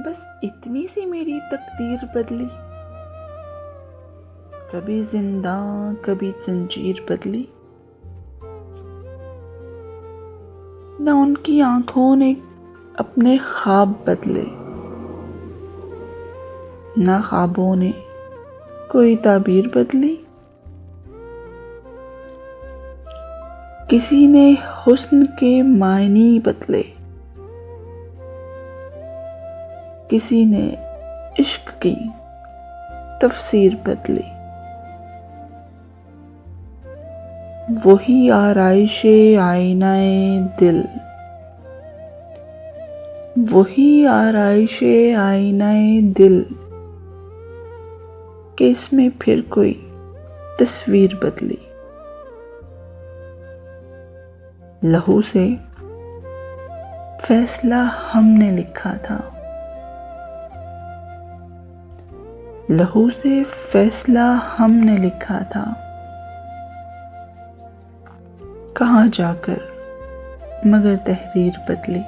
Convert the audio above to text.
بس اتنی سی میری تقدیر بدلی، کبھی زنداں کبھی زنجیر بدلی۔ نہ ان کی آنکھوں نے اپنے خواب بدلے، نہ خوابوں نے کوئی تعبیر بدلی۔ کسی نے حسن کے معنی بدلے، کسی نے عشق کی تفسیر بدلی۔ وہی آرائش آئینہ دل، وہی آرائش آئینہ دل کہ اس میں پھر کوئی تصویر بدلی۔ لہو سے فیصلہ ہم نے لکھا تھا، لہو سے فیصلہ ہم نے لکھا تھا، کہاں جا کر مگر تحریر بدلی۔